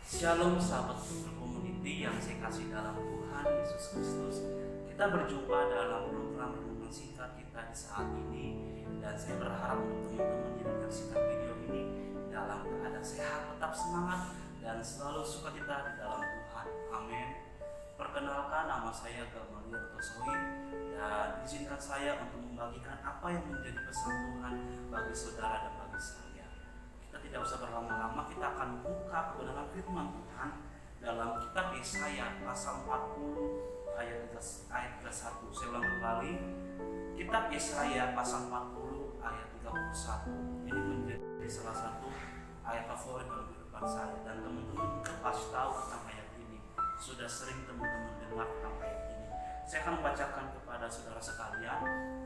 Shalom sahabat community yang saya kasih dalam Tuhan Yesus Kristus. Kita berjumpa dalam program renungan singkat kita di saat ini, dan saya berharap untuk teman-teman yang menyaksikan video ini dalam keadaan sehat, tetap semangat, dan selalu sukacita di dalam Tuhan. Amin. Perkenalkan, nama saya Gamaliel Tosoid, dan izinkan saya untuk membagikan apa yang menjadi pesan Tuhan bagi saudara dan bagi saya. Kita tidak usah berlama-lama, kita akan buka kebenaran firman Tuhan dalam kitab Yesaya pasal 40 ayat 31. Saya ulang kembali, kitab Yesaya pasal 40 ayat 31. Ini menjadi salah satu ayat favorit dalam kehidupan saya, dan teman-teman juga pasti tahu tentang ayat ini. Sudah sering teman-teman dengar tentang ayat ini. Saya akan membacakan kepada saudara sekalian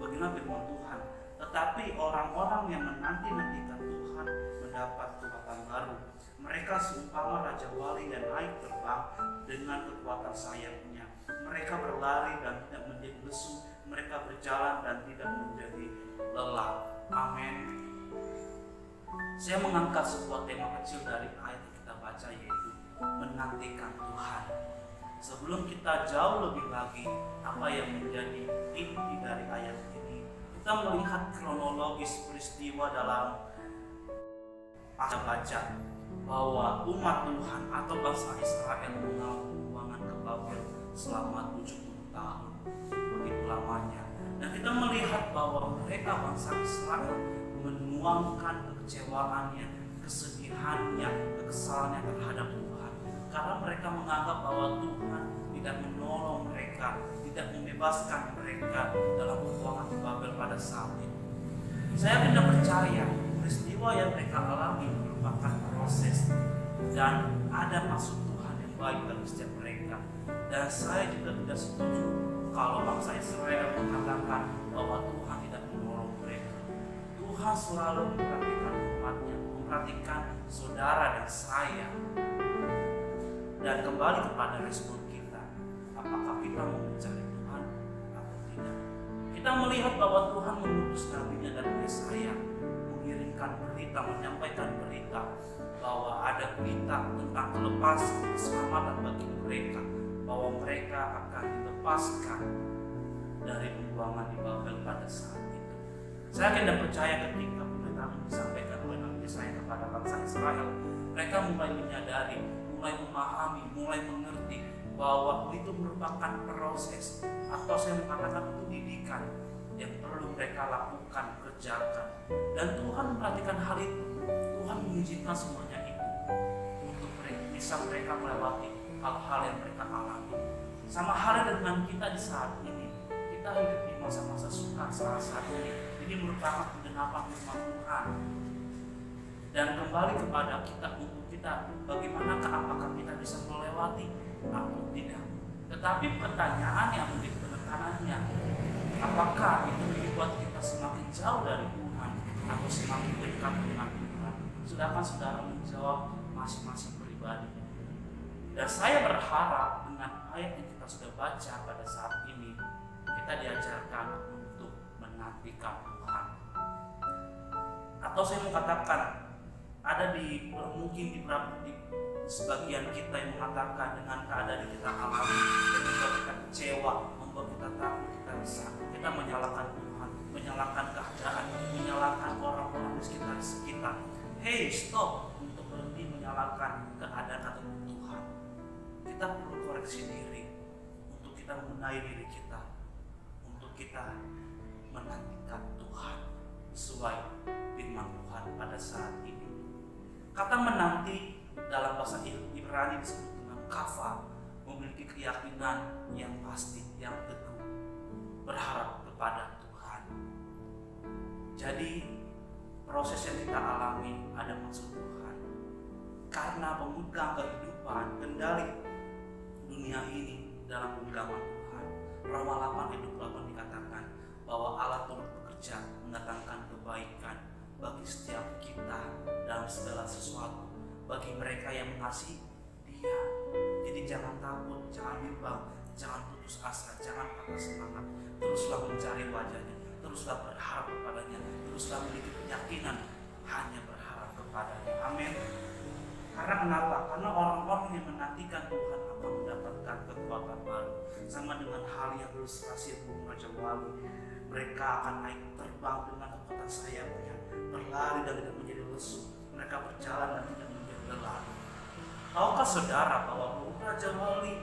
bagaimana firman Tuhan. Tetapi orang-orang yang menanti-nantikan Tuhan mendapat kekuatan baru. Mereka seumpama raja wali yang naik terbang dengan kekuatan sayapnya. Mereka berlari dan tidak menjadi lesu. Mereka berjalan dan tidak menjadi lelah. Amin. Saya mengangkat sebuah tema kecil dari ayat yang kita baca, yaitu menantikan Tuhan. Sebelum kita jauh lebih lagi apa yang menjadi inti dari ayat ini, kita melihat kronologis peristiwa dalam baca bahwa umat Tuhan atau bangsa Israel mengalami pembuangan ke Babel selama 70 tahun, begitu lamanya. Dan kita melihat bahwa mereka bangsa Israel menuangkan kekecewaannya, kesedihannya, kekesalannya terhadap Tuhan, karena mereka menganggap bahwa Tuhan tidak menolong mereka, tidak membebaskan mereka dalam pembuangan ke Babel pada saat itu. Saya tidak percaya peristiwa yang mereka alami merupakan proses, dan ada maksud Tuhan yang baik bagi setiap mereka. Dan saya juga tidak setuju kalau bangsa Israel mengatakan bahwa Tuhan tidak menolong mereka. Tuhan selalu memperhatikan umatnya, memperhatikan saudara dan saya. Dan kembali kepada respon kita, apakah kita mau mencari Tuhan atau tidak. Kita melihat bahwa Tuhan mengutus nabinya dan Yesaya mengirimkan berita, menyampaikan berita bahwa ada berita tentang keselamatan bagi mereka, bahwa mereka akan dilepaskan dari pembuangan di Babel pada saat itu. Saya tidak percaya ketika pemberitahuan disampaikan oleh Nabi Yesaya kepada bangsa Israel, mereka mulai menyadari, mulai memahami, mulai mengerti bahwa itu merupakan proses, atau saya mengatakan itu didikan yang perlu mereka lakukan, kerjakan. Dan Tuhan memperhatikan hal itu. Tuhan mengizinkan semuanya itu untuk bisa mereka melewati hal-hal yang mereka alami. Sama halnya dengan kita di saat ini. Kita hidup di masa-masa sukar saat ini. Ini merupakan penggenapan firman Tuhan. Dan kembali kepada kita, untuk kita, bagaimanakah, apakah kita bisa melewati atau tidak. Tetapi pertanyaan yang menjadi penekanannya, apakah itu membuat kita semakin jauh dari Tuhan atau semakin dekat dengan Tuhan? Sedangkan saudara menjawab masing-masing pribadi. Dan saya berharap dengan ayat yang kita sudah baca pada saat ini, kita diajarkan untuk menantikan Tuhan. Atau saya mau katakan, ada mungkin di sebagian kita yang mengatakan dengan keadaan yang kita alami, yang membuat kita kecewa, membuat kita takut, kita menyalahkan Tuhan, menyalahkan keadaan, menyalahkan orang-orang di sekitar kita. Hey, stop, untuk berhenti menyalahkan keadaan atau Tuhan. Kita perlu koreksi diri, untuk kita membenahi diri kita, untuk kita menantikan Tuhan sesuai firman Tuhan pada saat ini. Kata menanti dalam bahasa Ibrani disebut dengan kava, memiliki keyakinan yang pasti, yang teguh, berharap kepada Tuhan. Jadi proses yang kita alami ada maksud Tuhan, karena pemegang kehidupan, kendali dunia ini dalam genggaman Tuhan. Roma 8 ayat 28 dikatakan bahwa Allah turut bekerja mendatangkan kebaikan bagi setiap kita dalam segala sesuatu, bagi mereka yang mengasihi Dia. Jadi jangan takut, jangan bimbang, jangan putus asa, jangan patah semangat. Teruslah mencari wajahnya, teruslah berharap kepadanya, teruslah memiliki keyakinan hanya berharap kepadanya. Amin. Karena kenapa? Karena orang-orang yang menantikan Tuhan akan mendapatkan kekuatan baru. Sama dengan hal yang ilustrasi burung Raja Wali. Mereka akan naik terbang dengan kekuatan sayapnya, berlari dan tidak menjadi lesu. Mereka berjalan dan tidak menjadi lelah. Tahukah saudara bahwa burung Raja Wali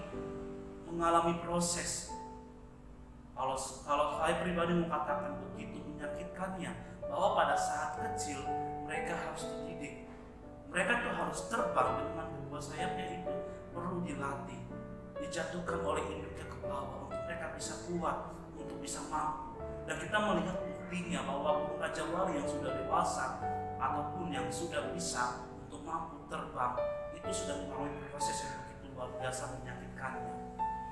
mengalami proses? Kalau saya pribadi mengatakan begitu menyakitkannya, bahwa pada saat kecil mereka harus dididik. Mereka tuh harus terbang dengan kedua sayapnya itu perlu dilatih, dijatuhkan oleh induknya ke bawah untuk mereka bisa kuat, untuk bisa mampu. Dan kita melihat buktinya bahwa burung Raja Wali yang sudah dewasa ataupun yang sudah bisa untuk mampu terbang itu sudah melalui proses yang begitu luar biasa menyakitkannya.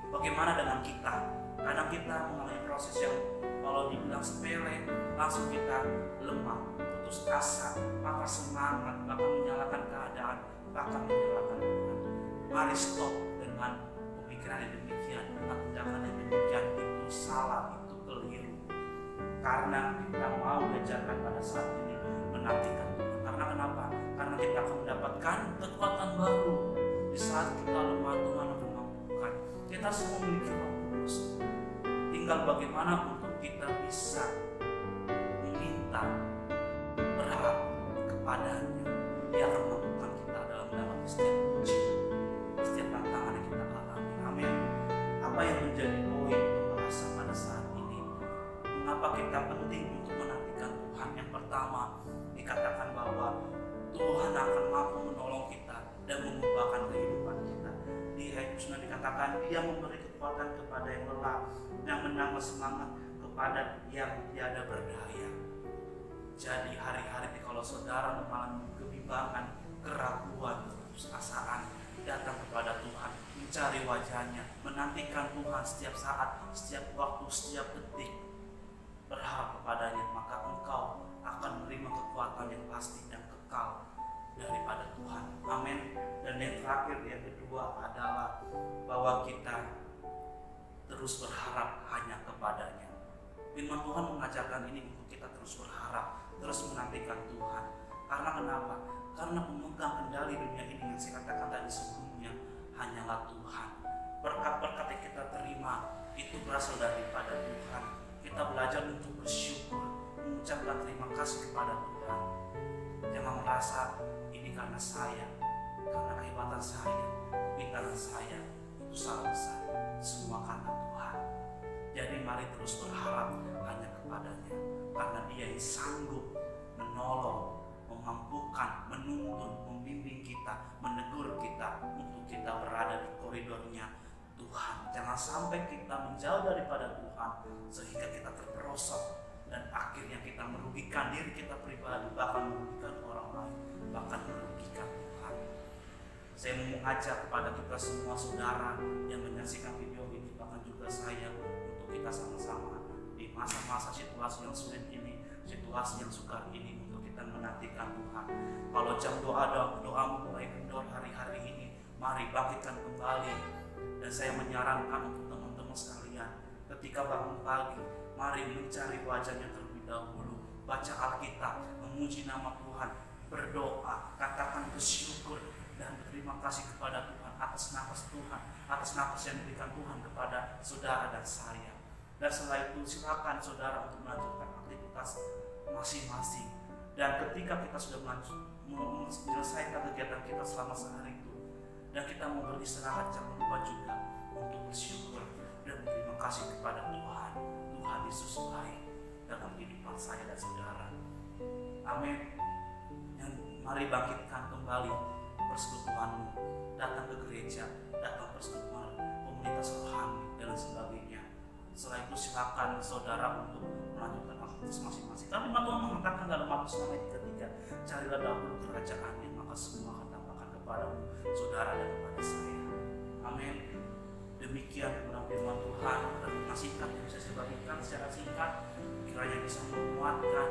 Bagaimana dengan kita? Kadang kita mengalami proses yang kalau dibilang sepele, langsung kita lemah, putus asa, patah semangat, bahkan menyalahkan keadaan, bahkan menyalahkan Tuhan. Mari stop dengan pemikiran yang demikian, dengan tindakan yang demikian. Itu salah, itu keliru. Karena kita mau diajarkan pada saat ini menantikan Tuhan. Karena kenapa? Karena kita akan mendapatkan kekuatan baru. Di saat kita lemah, Tuhan akan mampukan. Kita semua memiliki Roh Kudus. Tinggal bagaimana untuk kita bisa meminta, berharap kepadanya. Dia akan mampukan kita dalam melewati setiap ujian, setiap tantangan yang kita alami. Amin. Apa yang menjadi poin pembahasan pada saat ini? Mengapa kita penting untuk menantikan Tuhan? Yang pertama, dikatakan bahwa Tuhan akan mampu menolong kita dan mengubahkan kehidupan kita. Di ayat 9 dikatakan Dia memberi kekuatan kepada yang lelah, yang menambah semangat kepada yang tiada berdaya. Jadi hari-hari kalau saudara mengalami kebimbangan, keraguan, keputusasaan, datang kepada Tuhan, mencari wajahnya, menantikan Tuhan setiap saat, setiap waktu, setiap detik, berharap kepadanya, maka engkau akan menerima kekuatan yang pasti dan kekal daripada Tuhan. Amin. Dan yang terakhir, yang kedua adalah bahwa kita terus berharap hanya kepadanya. Firman Tuhan mengajarkan ini untuk kita terus berharap, terus menantikan Tuhan. Karena kenapa? Karena pemegang kendali dunia ini yang saya katakan tadi sebelumnya hanyalah Tuhan. Berkat-berkat yang kita terima itu berasal daripada Tuhan. Kita belajar untuk bersyukur, mengucapkan terima kasih kepada Tuhan. Jangan merasa ini karena saya, karena kehebatan saya, pintaran saya, itu salah besar. Semua karena Tuhan. Jadi mari terus berharap hanya kepadanya, karena Dia yang sanggup menolong, memampukan, menuntun, membimbing kita, menegur kita untuk kita berada di koridornya Tuhan. Jangan sampai kita menjauh daripada Tuhan sehingga kita terperosok dan akhirnya kita merugikan diri kita pribadi, bahkan merugikan orang lain, bahkan merugikan Tuhan. Saya mau mengajak kepada kita semua saudara yang menyaksikan video ini, bahkan juga saya, untuk kita sama-sama di masa-masa situasi yang sulit ini, situasi yang sukar ini, untuk kita menantikan Tuhan. Kalau jam doamu mulai kendor hari-hari ini, mari bangkitkan kembali. Dan saya menyarankan untuk teman-teman sekalian, ketika bangun pagi, mari mencari wajahnya terlebih dahulu, baca Alkitab, memuji nama Tuhan, berdoa, katakan bersyukur dan berterima kasih kepada Tuhan atas nafas Tuhan, atas nafas yang diberikan Tuhan kepada saudara dan saya. Dan setelah itu silakan saudara untuk melanjutkan aktivitas masing-masing. Dan ketika kita sudah menyelesaikan kegiatan kita selama sehari itu, dan kita mau beristirahat, jangan lupa juga untuk bersyukur dan berterima kasih kepada Tuhan. Tuhan Yesus baik dalam kehidupan saya dan saudara. Amin. Dan mari bangkitkan kembali persekutuanmu, datang ke gereja, datang persekutuan komunitas rohani dan sebagainya. Setelah itu silakan saudara untuk melanjutkan aktivitas masing-masing. Tapi Tuhan mengatakan dalam Matius 6 ayat 3, carilah dahulu kerajaannya, maka semua akan tambahkan kepadamu, saudara, dan kepada saya. Amin. Demikian firman Tuhan, renungan singkat yang bisa saya bagikan secara singkat, kiranya bisa menguatkan,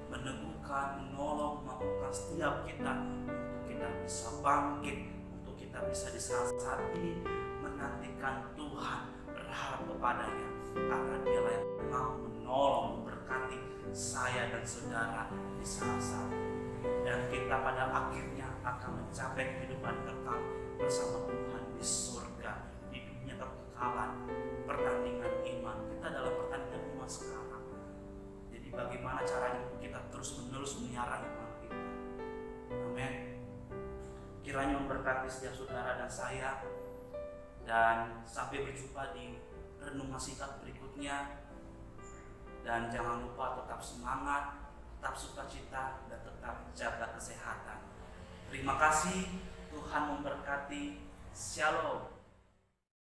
meneguhkan, menolong, memampukan setiap kita untuk kita bisa bangkit, untuk kita bisa di saat ini menantikan Tuhan, berharap kepadanya, karena Dialah yang mau menolong, memberkati saya dan saudara di saat-saat. Dan kita pada akhirnya akan mencapai kehidupan kekal bersama Tuhan di surga, di dunia kekekalan. Pertandingan iman, kita dalam pertandingan iman sekarang. Jadi bagaimana caranya kita terus menerus melihara iman kita. Amin. Kiranya memberkati setiap saudara dan saya, dan sampai berjumpa di renungan singkat berikutnya. Dan jangan lupa tetap semangat, tetap sukacita, dan tetap jaga kesehatan. Terima kasih, Tuhan memberkati. Shalom.